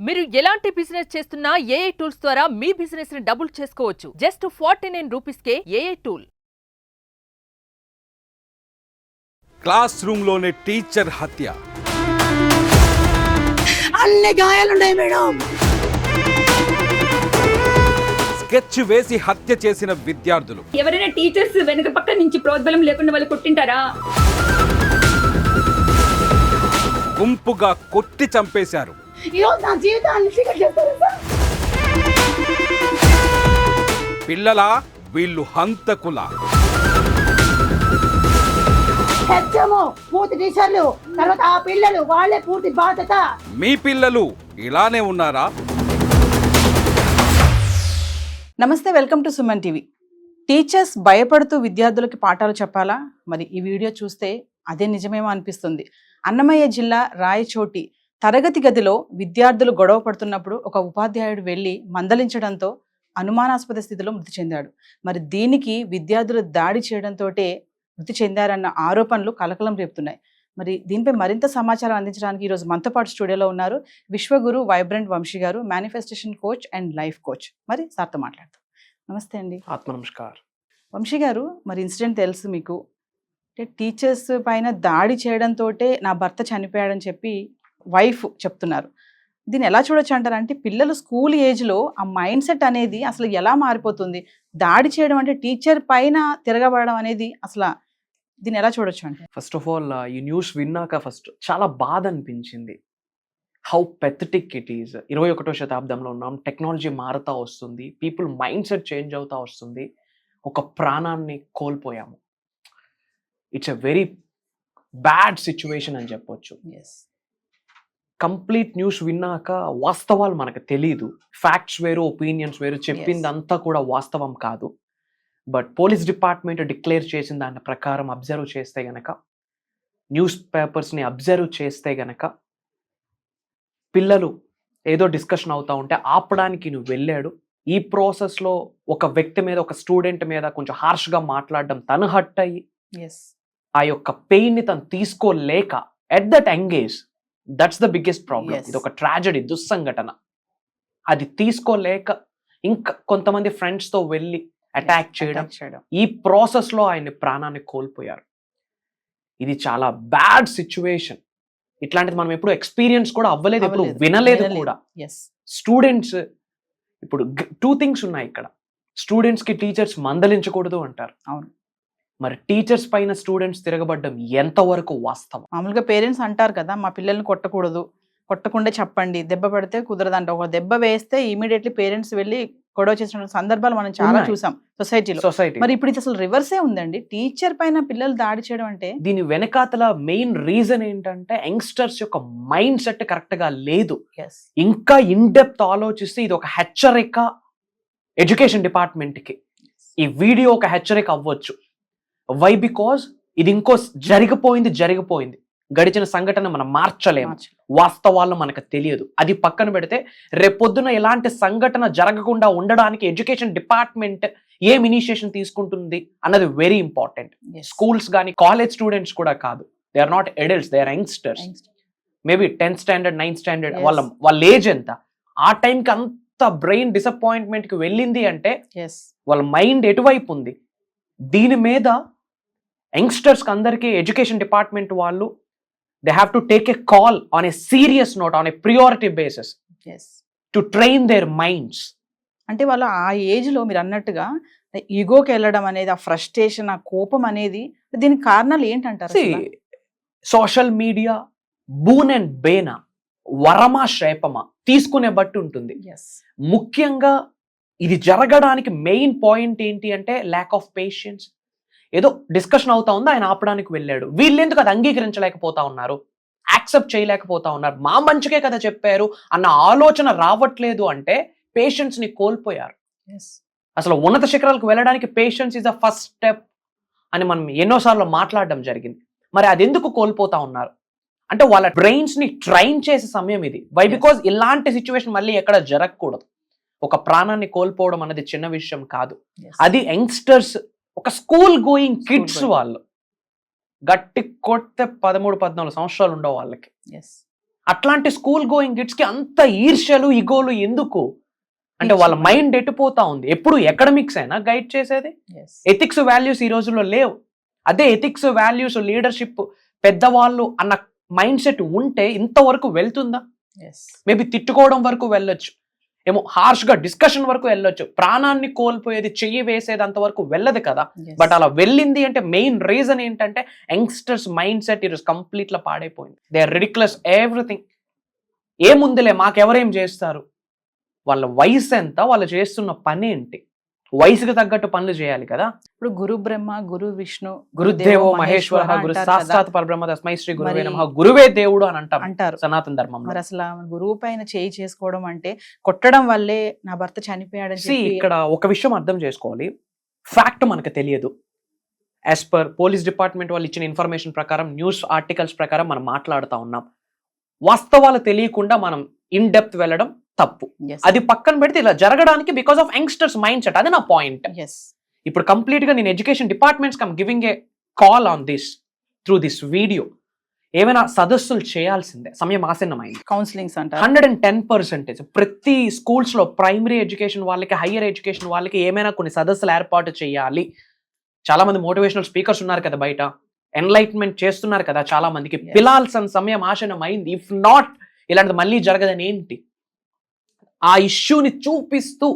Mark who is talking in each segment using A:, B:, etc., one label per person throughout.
A: మీరు ఎలాంటి బిజినెస్ చేస్తున్నా ఏఐ టూల్స్ ద్వారా మీ బిజినెస్ ని డబుల్ చేసుకోవచ్చు. జస్ట్ 49 రూపీస్కే ఏఐ టూల్.
B: క్లాస్ రూమ్ లోనే టీచర్ హత్య.
C: అన్ని గాయాలున్నాయి మేడం.
B: స్కెచ్ వేసి హత్య చేసిన విద్యార్థులు.
D: ఎవరైనా టీచర్స్ వెనక పక్క నుంచి ప్రోద్బలం లేకుండా వాళ్ళు కొట్టింటారా?
B: గుంపుగా కొట్టి చంపేశారు.
C: నా జీవితాన్ని
B: పిల్లలా వీళ్ళు హంతకుల.
C: పూర్తి టీచర్లు తర్వాత ఆ పిల్లలు వాళ్ళే పూర్తి బాధ్యత.
B: మీ పిల్లలు ఇలానే ఉన్నారా?
E: నమస్తే, welcome to Suman TV. Teachers భయపడుతూ విద్యార్థులకి పాఠాలు చెప్పాలా? మరి ఈ వీడియో చూస్తే అదే నిజమేమో అనిపిస్తుంది. అన్నమయ్య జిల్లా రాయచోటి తరగతి గదిలో విద్యార్థులు గొడవ పడుతున్నప్పుడు ఒక ఉపాధ్యాయుడు వెళ్లి మందలించడంతో అనుమానాస్పద స్థితిలో మృతి చెందాడు. మరి దీనికి విద్యార్థులు దాడి చేయడంతో మృతి చెందారన్న ఆరోపణలు కలకలం రేపుతున్నాయి. మరి దీనిపై మరింత సమాచారం అందించడానికి ఈరోజు మనతో పాటు స్టూడియోలో ఉన్నారు విశ్వగురు వైబ్రెంట్ వంశీ గారు, manifestation coach and life coach. మరి సార్తో మాట్లాడతాం. నమస్తే అండి.
F: ఆత్మ నమస్కారం.
E: వంశీ గారు, మరి ఇన్సిడెంట్ తెలుసు మీకు. టీచర్స్ పైన దాడి చేయడంతో నా భర్త చనిపోయాడని చెప్పి వైఫ్ చెప్తున్నారు. దీన్ని ఎలా చూడొచ్చు అంటారు? అంటే పిల్లలు స్కూల్ ఏజ్లో ఆ మైండ్ సెట్ అనేది అసలు ఎలా మారిపోతుంది? దాడి చేయడం అంటే టీచర్ పైన తిరగబడడం అనేది అసలు దీన్ని ఎలా చూడొచ్చు అంటే?
F: ఫస్ట్ ఆఫ్ ఆల్ ఈ న్యూస్ విన్నాక ఫస్ట్ చాలా బాధ అనిపించింది. How pathetic it is. 21వ శతాబ్దంలో ఉన్నాం, టెక్నాలజీ మారుతూ వస్తుంది, పీపుల్ మైండ్ సెట్ చేంజ్ అవుతూ వస్తుంది. ఒక ప్రాణాన్ని కోల్పోయాము. It's a very bad situation అని చెప్పొచ్చు. కంప్లీట్ న్యూస్ విన్నాక వాస్తవాలు మనకు తెలీదు. ఫ్యాక్ట్స్ వేరు, ఒపీనియన్స్ వేరు. చెప్పిందంతా కూడా వాస్తవం కాదు. బట్ పోలీస్ డిపార్ట్మెంట్ డిక్లేర్ చేసిన దాని ప్రకారం అబ్జర్వ్ చేస్తే గనక, న్యూస్ పేపర్స్ని అబ్జర్వ్ చేస్తే గనక, పిల్లలు ఏదో డిస్కషన్ అవుతూ ఉంటే ఆపడానికి నువ్వు వెళ్ళాడు. ఈ ప్రాసెస్లో ఒక వ్యక్తి మీద, ఒక స్టూడెంట్ మీద కొంచెం హార్ష్గా మాట్లాడడం, తను హర్ట్ అయ్యి ఆ యొక్క పెయిన్ని తను తీసుకోలేక at that engage, that's the biggest problem. ఇది ఒక ట్రాజడీ, దుస్సంఘటన. అది తీసుకోలేక ఇంకా కొంతమంది ఫ్రెండ్స్తో వెళ్ళి అటాక్ చేయడం, ఈ ప్రాసెస్ లో ఆయన ప్రాణాన్ని కోల్పోయారు. ఇది చాలా బ్యాడ్ సిచ్యువేషన్. ఇట్లాంటిది మనం ఎప్పుడు ఎక్స్పీరియన్స్ కూడా అవ్వలేదు, ఎప్పుడు వినలేదు కూడా. స్టూడెంట్స్, ఇప్పుడు 2 థింగ్స్ ఉన్నాయి ఇక్కడ. స్టూడెంట్స్ కి టీచర్స్ మందలించకూడదు అంటారు. అవును. మరి టీచర్స్ పైన స్టూడెంట్స్ తిరగబడ్డం ఎంతవరకు వాస్తవం?
E: మామూలుగా పేరెంట్స్ అంటారు కదా, మా పిల్లల్ని కొట్టకూడదు, కొట్టకుండా చెప్పండి, దెబ్బ పడితే కుదరదంట. ఒక దెబ్బ వేస్తే ఇమీడియట్లీ పేరెంట్స్ వెళ్ళి గొడవ చేసిన సందర్భాలు మనం చాలా చూసాం సొసైటీలో. మరి ఇప్పుడు ఇది అసలు రివర్సే ఉందండి. టీచర్ పైన పిల్లలు దాడి చేయడం అంటే
F: దీని వెనకాతల మెయిన్ రీజన్ ఏంటంటే యంగ్స్టర్స్ యొక్క మైండ్ సెట్ కరెక్ట్ గా లేదు. ఇంకా ఇన్ డెప్త్ ఆలోచిస్తే ఇది ఒక హెచ్చరిక ఎడ్యుకేషన్ డిపార్ట్మెంట్ కి. ఈ వీడియో ఒక హెచ్చరిక అవ్వచ్చు. వై? బికాజ్ ఇది ఇంకో జరిగిపోయింది. గడిచిన సంఘటన మనం మార్చలేము, వాస్తవాల్లో మనకు తెలియదు. అది పక్కన పెడితే రేపొద్దున ఎలాంటి సంఘటన జరగకుండా ఉండడానికి ఎడ్యుకేషన్ డిపార్ట్మెంట్ ఏం ఇనిషియేషన్ తీసుకుంటుంది అన్నది వెరీ ఇంపార్టెంట్. స్కూల్స్ కానీ కాలేజ్ స్టూడెంట్స్ కూడా కాదు, they are not adults, they are youngsters. Maybe 10th standard 9th standard వాళ్ళ ఏజ్ ఎంత, ఆ టైంకి అంత బ్రెయిన్ డిసప్పాయింట్మెంట్ కి వెళ్ళింది అంటే వాళ్ళ మైండ్ ఎటువైపు ఉంది. దీని మీద యంగ్స్టర్స్ అందరికీ ఎడ్యుకేషన్ డిపార్ట్మెంట్ వాళ్ళు they have to take a call on a serious note, on a priority basis, to train their minds.
E: అంటే వాళ్ళు ఆ ఏజ్ లో మీరు అన్నట్టుగా ఈగోకి వెళ్ళడం అనేది, ఆ ఫ్రస్ట్రేషన్, ఆ కోపం అనేది, దీనికి కారణాలు ఏంటంటారు?
F: సోషల్ మీడియా బూన్ అండ్ బేనా, వరమా శ్రేపమా తీసుకునే బట్టి ఉంటుంది. ముఖ్యంగా ఇది జరగడానికి మెయిన్ పాయింట్ ఏంటి అంటే ల్యాక్ ఆఫ్ పేషెన్స్. ఏదో డిస్కషన్ అవుతా ఉంది, ఆయన ఆపడానికి వెళ్ళాడు. వీళ్ళెందుకు అది అంగీకరించలేకపోతా ఉన్నారు, యాక్సెప్ట్ చేయలేకపోతా ఉన్నారు? మా మంచికే కదా చెప్పారు అన్న ఆలోచన రావట్లేదు అంటే పేషెన్స్ ని కోల్పోయారు. అసలు ఉన్నత శిఖరాలకు వెళ్ళడానికి patience is the first step అని మనం ఎన్నోసార్లు మాట్లాడడం జరిగింది. మరి అది ఎందుకు కోల్పోతా ఉన్నారు అంటే వాళ్ళ బ్రెయిన్స్ ని ట్రైన్ చేసే సమయం ఇది. వై? బికాజ్ ఇలాంటి సిచ్యువేషన్ మళ్ళీ ఎక్కడ జరగకూడదు. ఒక ప్రాణాన్ని కోల్పోవడం అనేది చిన్న విషయం కాదు. అది యంగ్స్టర్స్, ఒక స్కూల్ గోయింగ్ కిడ్స్, వాళ్ళు గట్టి కొడితే 13-14 సంవత్సరాలు ఉండవు వాళ్ళకి. అట్లాంటి స్కూల్ గోయింగ్ కిడ్స్ కి అంత ఈర్ష్యలు ఇగోలు ఎందుకు? అంటే వాళ్ళ మైండ్ ఎట్టుపోతా ఉంది. ఎప్పుడు ఎకడమిక్స్ అయినా గైడ్ చేసేది, ఎథిక్స్ వాల్యూస్ ఈ రోజుల్లో లేవు. అదే ఎథిక్స్ వాల్యూస్ లీడర్షిప్ పెద్దవాళ్ళు అన్న మైండ్ సెట్ ఉంటే ఇంతవరకు వెళ్తుందా? మేబీ తిట్టుకోవడం వరకు వెళ్ళొచ్చు, ఏమో హార్ష్ గా డిస్కషన్ వరకు వెళ్ళొచ్చు, ప్రాణాన్ని కోల్పోయేది చెయ్యి వేసేది అంతవరకు వెళ్ళదు కదా. బట్ అలా వెళ్ళింది అంటే మెయిన్ రీజన్ ఏంటంటే యంగ్స్టర్స్ మైండ్ సెట్ ఈరోజు కంప్లీట్ లా పాడైపోయింది. They are ridiculous everything. ఏముందిలే మాకెవరేం చేస్తారు, వాళ్ళ వయసు ఎంత, వాళ్ళు చేస్తున్న పని ఏంటి, వయసుకు తగ్గట్టు పనులు చేయాలి కదా.
E: ఇప్పుడు గురు బ్రహ్మ, గురు విష్ణు,
F: గురుదేవో మహేశ్వర, గురు సాక్షాత్ పరబ్రహ్మ తస్మై శ్రీ గురువే నమః, గురువే దేవుడు అని అంటారు సనాతన ధర్మంలో.
E: మరి అసలు గురువు పైన చేయి చేసుకోవడం అంటే కొట్టడం వల్లే నా భర్త చనిపోయాడని
F: ఇక్కడ ఒక విషయం అర్థం చేసుకోవాలి. ఫ్యాక్ట్ మనకు తెలియదు. యాజ్ పర్ పోలీస్ డిపార్ట్మెంట్ వాళ్ళు ఇచ్చిన ఇన్ఫర్మేషన్ ప్రకారం, న్యూస్ ఆర్టికల్స్ ప్రకారం మనం మాట్లాడుతూ ఉన్నాం. వాస్తవాలు తెలియకుండా మనం ఇన్ డెప్త్ వెళ్ళడం తప్పు. అది పక్కన పెడితే ఇలా జరగడానికి because of youngsters mind set. అది నా పాయింట్. ఇప్పుడు కంప్లీట్ గా నేను education departments come giving a call on this through this video. ఏమైనా సదస్సులు చేయాల్సిందే, సమయం ఆసన్నమైంది.
E: కౌన్సిలింగ్స్ అంటే
F: 110% ప్రతి స్కూల్స్ లో ప్రైమరీ ఎడ్యుకేషన్ వాళ్ళకి, హయ్యర్ ఎడ్యుకేషన్ వాళ్ళకి ఏమైనా కొన్ని సదస్సులు ఏర్పాటు చేయాలి. చాలా మంది మోటివేషనల్ స్పీకర్స్ ఉన్నారు కదా బయట, ఎన్లైట్మెంట్ చేస్తున్నారు కదా చాలా మందికి. పిలాల్సిన సమయం ఆసన్నమైంది. ఇఫ్ నాట్ ఇలాంటిది మళ్ళీ జరగదని ఏంటి, ఆ ఇష్యూని చూపిస్తూ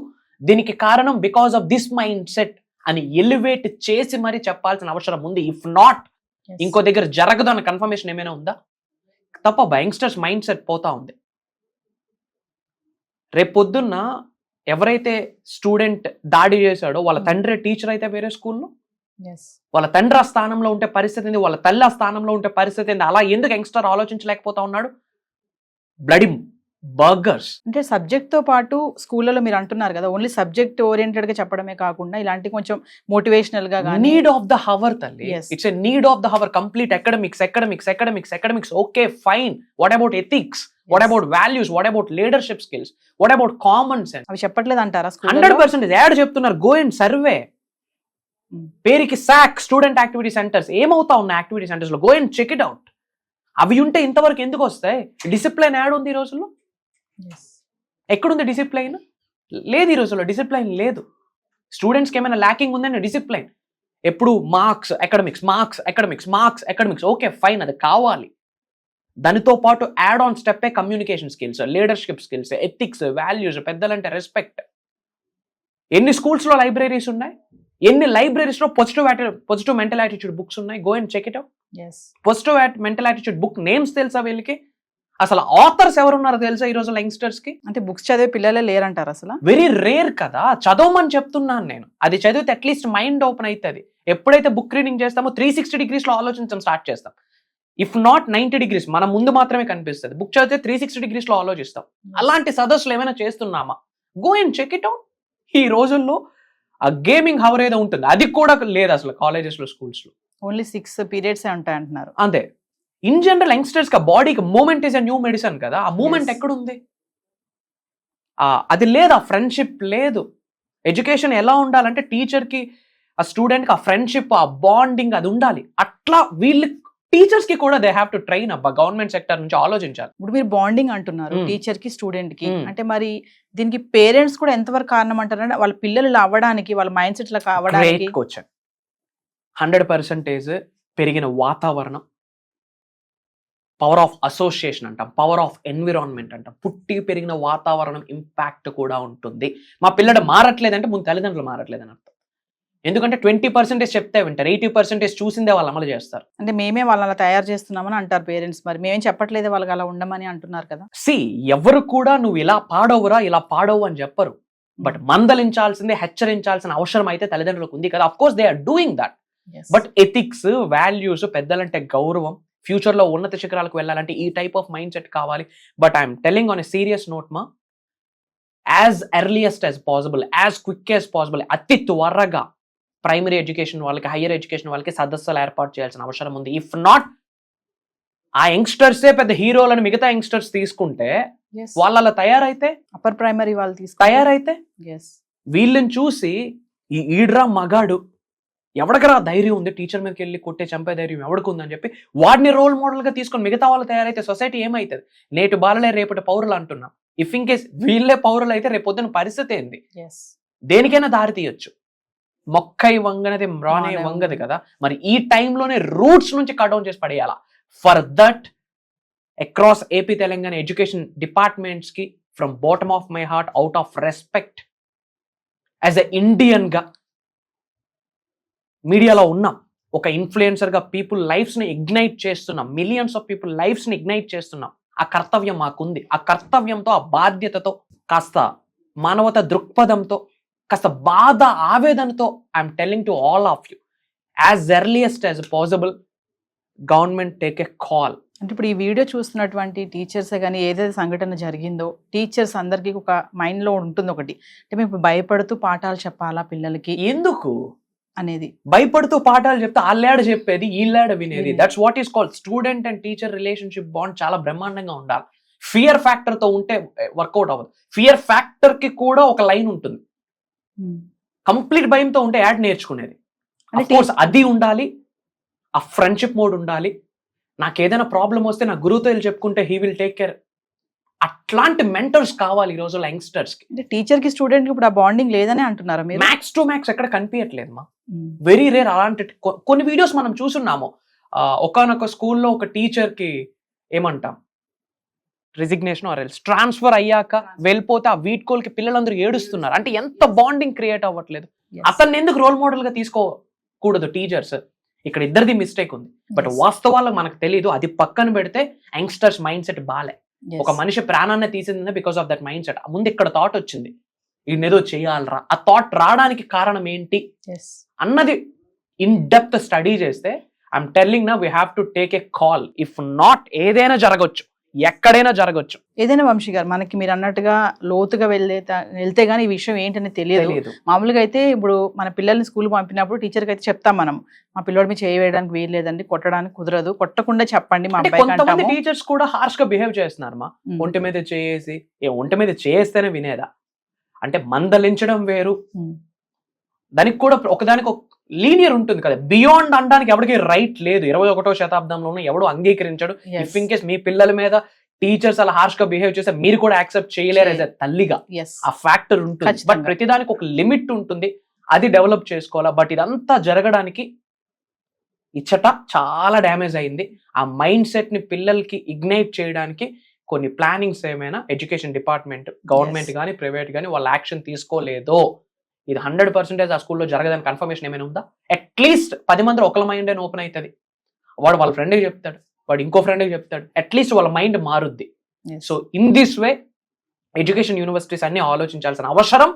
F: దీనికి కారణం because of this mind set అని ఎలివేట్ చేసి మరీ చెప్పాల్సిన అవసరం ఉంది. ఇఫ్ నాట్ ఇంకో దగ్గర జరగదు అన్న కన్ఫర్మేషన్ ఏమైనా ఉందా? తప్ప యంగ్స్టర్స్ మైండ్ సెట్ పోతా ఉంది. రేపు పొద్దున్న ఎవరైతే స్టూడెంట్ దాడి చేశాడో వాళ్ళ తండ్రి టీచర్ అయితే వేరే స్కూల్లో, వాళ్ళ తండ్రి ఆ స్థానంలో ఉంటే పరిస్థితి ఏంది, వాళ్ళ తల్లి ఆ స్థానంలో ఉంటే పరిస్థితి ఏంది? అలా ఎందుకు యంగ్స్టర్ ఆలోచించలేకపోతా ఉన్నాడు? Bloody burgers.
E: అంటే సబ్జెక్ట్ తో పాటు స్కూళ్ళలో మీరు అంటున్నారు కదా, ఓన్లీ సబ్జెక్ట్ ఓరియంటెడ్ గా చెప్పడమే కాకుండా ఇలాంటి కొంచెం మోటివేషనల్ గా
F: నీడ్ ఆఫ్ ద హవర్ తల్లి. It's a need of the hour. Complete academics academics academics academics okay fine. What about ethics, what about values, what about leadership skills, what about common sense?
E: అవి చెప్పట్లేదు అంటారా?
F: 100% యాడ్ చెప్తున్నారు. Go and survey. పేరుకి సాక్ student activity centers. ఏమవుతా ఉన్నాయి activity centers లో? Go and check it out. అవి ఉంటే ఇంతవరకు ఎందుకు వస్తాయి? డిసిప్లైన్ యాడ్ ఉంది ఈ రోజుల్లో. ఎక్కడుంది డిసిప్లైన్? లేదు ఈ రోజుల్లో. డిసిప్లైన్ లేదు. స్టూడెంట్స్కి ఏమైనా ల్యాకింగ్ ఉందని డిసిప్లైన్. ఎప్పుడు marks academics, marks academics, marks academics. Okay fine, అది కావాలి. దానితో పాటు add on step communication skills, leadership skills, ethics, values, పెద్దలంటే రెస్పెక్ట్. ఎన్ని స్కూల్స్లో లైబ్రరీస్ ఉన్నాయి? ఎన్ని లైబ్రరీస్లో పాజిటివ్ మెంటల్ యాటిట్యూడ్ బుక్స్ ఉన్నాయి? Go and check it out. Positive mental attitude book names తెలుసా వీళ్ళకి? అసలు ఆథర్స్ ఎవరున్నారో తెలుసా ఈ రోజు యంగ్స్టర్స్ కి?
E: అంటే బుక్స్ చదివే పిల్లలే లేరంటారు అసలు.
F: వెరీ రేర్ కదా. చదవమని చెప్తున్నాను నేను. అది చదివితే అట్లీస్ట్ మైండ్ ఓపెన్ అవుతుంది. ఎప్పుడైతే బుక్ రీడింగ్ చేస్తామో 360 degrees లో ఆలోచించడం స్టార్ట్ చేస్తాం. ఇఫ్ నాట్ 90 degrees మన ముందు మాత్రమే కనిపిస్తుంది. బుక్ చదివితే 360 degrees లో ఆలోచిస్తాం. అలాంటి సదస్సులు ఏమైనా చేస్తున్నామా? Go and check it out. ఈ రోజుల్లో ఆ గేమింగ్ హవర్ ఏదో ఉంటుంది, అది కూడా లేదు అసలు కాలేజెస్ లో, స్కూల్స్ లో.
E: ఓన్లీ 6 periods ఉంటాయి అంటున్నారు.
F: అంతే. ఇన్ జనరల్ యంగ్స్టర్స్ కి బాడీకి moment is a new medicine కదా. ఆ మూమెంట్ ఎక్కడుంది? అది లేదు. ఆ ఫ్రెండ్షిప్ లేదు. ఎడ్యుకేషన్ ఎలా ఉండాలంటే టీచర్ కి ఆ స్టూడెంట్ కి ఆ ఫ్రెండ్షిప్, ఆ బాండింగ్ అది ఉండాలి. అట్లా వీళ్ళు టీచర్స్ కి కూడా దే హ్యావ్ టు ట్రైన్ అబ్బా. గవర్నమెంట్ సెక్టర్ నుంచి ఆలోచించాలి.
E: ఇప్పుడు మీరు బాండింగ్ అంటున్నారు టీచర్ కి స్టూడెంట్ కి, అంటే మరి దీనికి పేరెంట్స్ కూడా ఎంతవరకు కారణం అంటారంటే వాళ్ళ పిల్లలు ఇలా అవ్వడానికి, వాళ్ళ మైండ్ సెట్ లా అవ్వడానికి?
F: 100% పెరిగిన వాతావరణం, పవర్ ఆఫ్ అసోసియేషన్ అంటాం, పవర్ ఆఫ్ ఎన్విరాన్మెంట్ అంటాం. పుట్టి పెరిగిన వాతావరణం ఇంపాక్ట్ కూడా ఉంటుంది. మా పిల్లడు మారట్లేదంటే ముందు తల్లిదండ్రులు మారట్లేదని అర్థం. ఎందుకంటే 20% చెప్తే వింటారు, 80% చూసిందే వాళ్ళు అమలు చేస్తారు.
E: అంటే మేమే వాళ్ళని తయారు చేస్తున్నామని అంటారు పేరెంట్స్. మరి మేమేం చెప్పట్లేదు వాళ్ళకి అలా ఉండమని అంటున్నారు కదా.
F: ఎవరు కూడా నువ్వు ఇలా పాడవురా, ఇలా పాడవు అని చెప్పరు. బట్ మందలించాల్సిందే, హెచ్చరించాల్సిన అవసరం అయితే తల్లిదండ్రులకు ఉంది కదా. Of course they are doing that. But ethics, values, పెద్దలంటే గౌరవం, ఫ్యూచర్ లో ఉన్నత శిఖరాలకు వెళ్ళాలంటే ఈ టైప్ ఆఫ్ మైండ్ సెట్ కావాలి. But I'm telling on a serious note మా, as earliest as possible, as quick as possible, అతి త్వరగా ప్రైమరీ ఎడ్యుకేషన్ వాళ్ళకి, హయ్యర్ ఎడ్యుకేషన్ వాళ్ళకి సదస్సులు ఏర్పాటు చేయాల్సిన అవసరం ఉంది. ఇఫ్ నాట్ ఆ యంగ్స్టర్సే పెద్ద హీరోలను మిగతా యంగ్స్టర్స్ తీసుకుంటే, వాళ్ళు అలా తయారైతే,
E: అప్పర్ ప్రైమరీ వాళ్ళు
F: తయారైతే వీళ్ళని చూసి ఈడ్రా మగాడు, ఎవడికరా ధైర్యం ఉంది టీచర్ మీదకి వెళ్ళి కొట్టే చంపే ధైర్యం ఎవరికి ఉందని చెప్పి వాడిని రోల్ మోడల్ గా తీసుకొని మిగతా వాళ్ళు తయారైతే సొసైటీ ఏమైతుంది? నేటి బాలలే రేపటి పౌరులు అంటున్నాం. ఇఫ్ ఇన్ కేస్ వీళ్ళే పౌరులు అయితే రేపు పొద్దున పరిస్థితి ఏంది? దేనికైనా దారి తీయొచ్చు. మొక్కై వంగనది రానే వంగది కదా. మరి ఈ టైంలోనే రూట్స్ నుంచి కట్ డౌన్ చేసి పడేయాలా. For that across AP Telangana education departments కి from bottom of my heart, out of respect as a Indian గా, మీడియాలో ఉన్నాం, ఒక ఇన్ఫ్లుయెన్సర్ గా పీపుల్ లైఫ్స్ ని ఇగ్నైట్ చేస్తున్నాం, మిలియన్స్ ఆఫ్ పీపుల్ లైఫ్స్ ని ఇగ్నైట్ చేస్తున్నాం. ఆ కర్తవ్యం మాకుంది. ఆ కర్తవ్యంతో, ఆ బాధ్యతతో, కాస్త మానవత దృక్పథంతో, కాస్త బాధ ఆవేదనతో I'm telling to all of you, as earliest as possible government take a call.
E: అంటే ఇప్పుడు ఈ వీడియో చూస్తున్నటువంటి టీచర్సే కానీ ఏదైతే సంఘటన జరిగిందో టీచర్స్ అందరికీ ఒక మైండ్ లో ఉంటుంది ఒకటి, అంటే మేము భయపడుతూ పాఠాలు చెప్పాలా పిల్లలకి
F: ఎందుకు
E: అనేది.
F: భయపడుతూ పాఠాలు చెప్తే ఆళ్ళాడ చెప్పేది ఈళ్ళాడ వినేది. That's what is called student and teacher relationship bond. చాలా బ్రహ్మాండంగా ఉండాలి. ఫియర్ ఫ్యాక్టర్ తో ఉంటే వర్కౌట్ అవ్వదు. ఫియర్ ఫ్యాక్టర్ కి కూడా ఒక లైన్ ఉంటుంది. కంప్లీట్ భయంతో ఉంటే యాడ్ నేర్చుకునేది. అది ఉండాలి. ఆ ఫ్రెండ్షిప్ మోడ్ ఉండాలి. నాకు ఏదైనా ప్రాబ్లం వస్తే నా గురువుతో వెళ్ళి చెప్పుకుంటే హీ విల్ టేక్ కేర్. అట్లాంటి మెంటర్స్ కావాలి ఈ రోజుల్లో యంగ్స్టర్స్ కి.
E: టీచర్ కి స్టూడెంట్ కి ఇప్పుడు ఆ బాండింగ్ లేదని అంటున్నారా మీరు?
F: మ్యాక్స్ టు మ్యాక్స్ ఎక్కడ కనిపించట్లేదు మా. Very rare. అలాంటి కొన్ని వీడియోస్ మనం చూస్తున్నాము. ఒకనొక స్కూల్లో ఒక టీచర్ కి ఏమంటాం, రిజిగ్నేషన్ ఆర్ ఎల్స్ ట్రాన్స్ఫర్ అయ్యాక వెళ్ళిపోతే ఆ వీడ్కోల్ కి పిల్లలందరూ ఏడుస్తున్నారు. అంటే ఎంత బాండింగ్ క్రియేట్ అవ్వట్లేదు. అతన్ని ఎందుకు రోల్ మోడల్ గా తీసుకోకూడదు టీచర్స్? ఇక్కడ ఇద్దరిది మిస్టేక్ ఉంది. బట్ వాస్తవాలు మనకు తెలియదు. అది పక్కన పెడితే యంగ్స్టర్స్ మైండ్ సెట్ బాలే. ఒక మనిషి ప్రాణాన్ని తీసింది because of that mind set. ముందు ఇక్కడ థాట్ వచ్చింది, ఈయనేదో చేయాలరా. ఆ థాట్ రావడానికి కారణం ఏంటి అన్నది ఇన్ డెప్త్ స్టడీ చేస్తే ఐఎమ్ టెల్లింగ్ నా we have to take a call. If not ఏదైనా జరగచ్చు, ఎక్కడైనా జరగచ్చు.
E: ఏదైనా వంశీ గారు, మనకి మీరు అన్నట్టుగా లోతుగా వెళ్తే గానీ ఈ విషయం ఏంటనే తెలియదు. మామూలుగా అయితే ఇప్పుడు మన పిల్లల్ని స్కూల్ పంపినప్పుడు టీచర్కి అయితే చెప్తాం మనం, మా పిల్లడి మీద చేయడానికి వీలు లేదండి, కొట్టడానికి కుదరదు, కొట్టకుండా చెప్పండి మా అబ్బాయి.
F: కొంతమంది టీచర్స్ కూడా హార్ష్ గా బిహేవ్ చేస్తున్నారు మా. ఒంటి మీద చేసి, ఒంటి మీద చేస్తేనే వినేదా? అంటే మందలించడం వేరు, దానికి కూడా ఒకదానికి ఒక లీనియర్ ఉంటుంది కదా. బియాండ్ అనడానికి ఎవరికి రైట్ లేదు. 21వ శతాబ్దంలోనే ఎవడు అంగీకరించాడు. ఇఫ్ ఇన్ కేస్ మీ పిల్లల మీద టీచర్స్ అలా హార్ష్ గా బిహేవ్ చేస్తే మీరు కూడా యాక్సెప్ట్ చేయలేరు యాజ్ ఎ తల్లిగా. ఆ ఫ్యాక్టర్ ఉంటుంది. బట్ ప్రతిదానికి ఒక లిమిట్ ఉంటుంది, అది డెవలప్ చేసుకోవాలా. బట్ ఇదంతా జరగడానికి ఇచ్చట చాలా డ్యామేజ్ అయింది. ఆ మైండ్ సెట్ ని పిల్లలకి ఇగ్నైట్ చేయడానికి కొన్ని ప్లానింగ్స్ ఏమైనా ఎడ్యుకేషన్ డిపార్ట్మెంట్, గవర్నమెంట్ కానీ ప్రైవేట్ కానీ వాళ్ళు యాక్షన్ తీసుకోలేదో ఇది 100% ఆ స్కూల్లో జరగదని కన్ఫర్మేషన్ ఏమైనా ఉందా? అట్లీస్ట్ 10 మంది ఒకళ్ళ మైండ్ అయినా ఓపెన్ అవుతుంది. వాడు వాళ్ళ ఫ్రెండ్కి చెప్తాడు, వాడు ఇంకో ఫ్రెండ్కి చెప్తాడు, అట్లీస్ట్ వాళ్ళ మైండ్ మారుద్ది. So in this way education universities అన్ని ఆలోచించాల్సిన అవసరం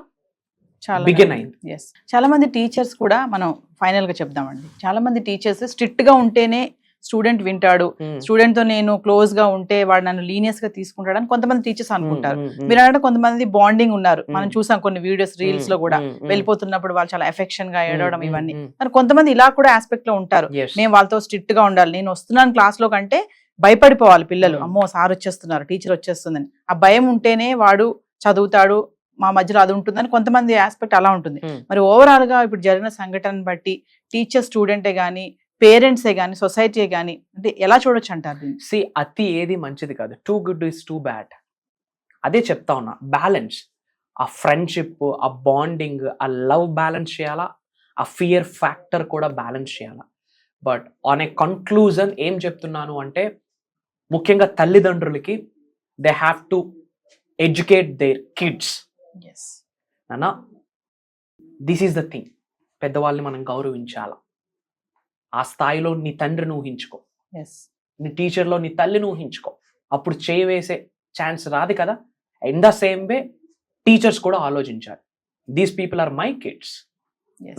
F: బిగిన్ అయింది.
E: చాలా మంది టీచర్స్ కూడా, మనం ఫైనల్ గా చెప్దామండి, చాలా మంది టీచర్స్ స్ట్రిక్ట్ గా ఉంటేనే స్టూడెంట్ వింటాడు, స్టూడెంట్ తో నేను క్లోజ్ గా ఉంటే వాడు నన్ను లీనియస్ గా తీసుకుంటాడు అని కొంతమంది టీచర్స్ అనుకుంటారు. మీరు అంటే కొంతమంది బాండింగ్ ఉన్నారు, మనం చూసాం కొన్ని వీడియోస్ రీల్స్ లో కూడా, వెళ్ళిపోతున్నప్పుడు వాళ్ళు చాలా ఎఫెక్షన్ గా ఏడవడం ఇవన్నీ. కొంతమంది ఇలా కూడా ఆస్పెక్ట్ లో ఉంటారు, మేము వాళ్ళతో స్ట్రిక్ట్ గా ఉండాలి, నేను వస్తున్నాను క్లాస్ లో కంటే భయపడిపోవాలి పిల్లలు, అమ్మో సార్ వచ్చేస్తున్నారు, టీచర్ వచ్చేస్తుందని. ఆ భయం ఉంటేనే వాడు చదువుతాడు, మా మధ్యలో అది ఉంటుందని కొంతమంది ఆస్పెక్ట్ అలా ఉంటుంది. మరి ఓవరాల్ గా ఇప్పుడు జరిగిన సంఘటన బట్టి టీచర్ స్టూడెంటే గానీ, పేరెంట్సే గానీ, సొసైటీయే గానీ, అంటే ఎలా చూడొచ్చు అంటారు?
F: అతి ఏది మంచిది కాదు. Too good is too bad. అదే చెప్తా ఉన్నా, బ్యాలెన్స్. ఆ ఫ్రెండ్షిప్, ఆ బాండింగ్, ఆ లవ్ బ్యాలెన్స్ చేయాలా, ఆ ఫియర్ ఫ్యాక్టర్ కూడా బ్యాలెన్స్ చేయాలా. బట్ ఆన్ ఏ కన్క్లూజన్ ఏం చెప్తున్నాను అంటే, ముఖ్యంగా తల్లిదండ్రులకి they have to educate their kids. నానా, దిస్ ఈస్ ద థింగ్. పెద్దవాళ్ళని మనం గౌరవించాలా. ఆ స్థాయిలో నీ తండ్రిని ఊహించుకో, నీ టీచర్లో నీ తల్లిని ఊహించుకో. అప్పుడు చేయవేసే ఛాన్స్ రాదు కదా. In the same way teachers కూడా ఆలోచించాలి. These people are my kids,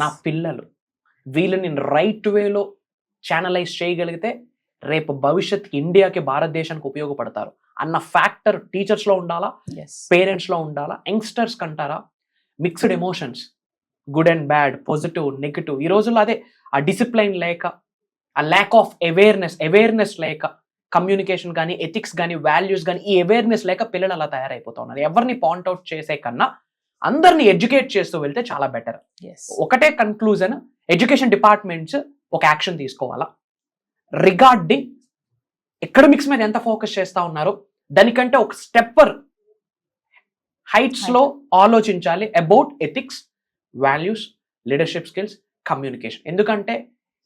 F: నా పిల్లలు. వీళ్ళని రైట్ వేలో ఛానలైజ్ చేయగలిగితే రేపు భవిష్యత్తుకి ఇండియాకి, భారతదేశానికి ఉపయోగపడతారు అన్న ఫ్యాక్టర్ టీచర్స్ లో ఉండాలా, పేరెంట్స్ లో ఉండాలా. యంగ్స్టర్స్ కంటారా mixed emotions, good and bad, positive, negative. ఈ రోజుల్లో అదే ఆ డిసిప్లైన్ లేక, ఆ ల్యాక్ ఆఫ్ అవేర్నెస్ లేక, కమ్యూనికేషన్ కానీ, ఎథిక్స్ కానీ, వాల్యూస్ కానీ, ఈ అవేర్నెస్ లేక పిల్లలు అలా తయారైపోతా ఉన్నారు. ఎవరిని పాయింట్అవుట్ చేసే కన్నా అందరిని ఎడ్యుకేట్ చేస్తూ వెళ్తే చాలా బెటర్. ఒకటే కన్క్లూజన్, ఎడ్యుకేషన్ డిపార్ట్మెంట్స్ ఒక యాక్షన్ తీసుకోవాలా రిగార్డింగ్ ఎకడమిక్స్ మీద ఎంత ఫోకస్ చేస్తా ఉన్నారో దానికంటే ఒక స్టెప్పర్ హైట్స్ లో ఆలోచించాలి about ethics, values, leadership skills, communication. ఎందుకంటే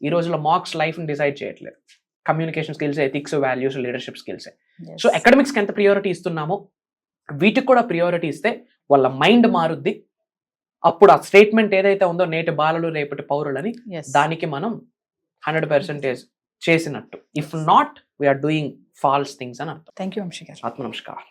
F: ఈ రోజులో మార్క్స్ లైఫ్ ని డిసైడ్ చేయట్లేదు. Communication skills, ethics, values, leadership skills. So academics కి ఎంత ప్రియారిటీ ఇస్తున్నామో వీటికి కూడా ప్రియారిటీ ఇస్తే వాళ్ళ మైండ్ మారుద్ది. అప్పుడు ఆ స్టేట్మెంట్ ఏదైతే ఉందో నేటి బాలలు రేపటి పౌరులని, దానికి మనం 100% చేసినట్టు. If not we are doing false things అని అర్థం.
E: థ్యాంక్ యూ వంశీ గారు.
F: ఆత్మ నమస్కారం.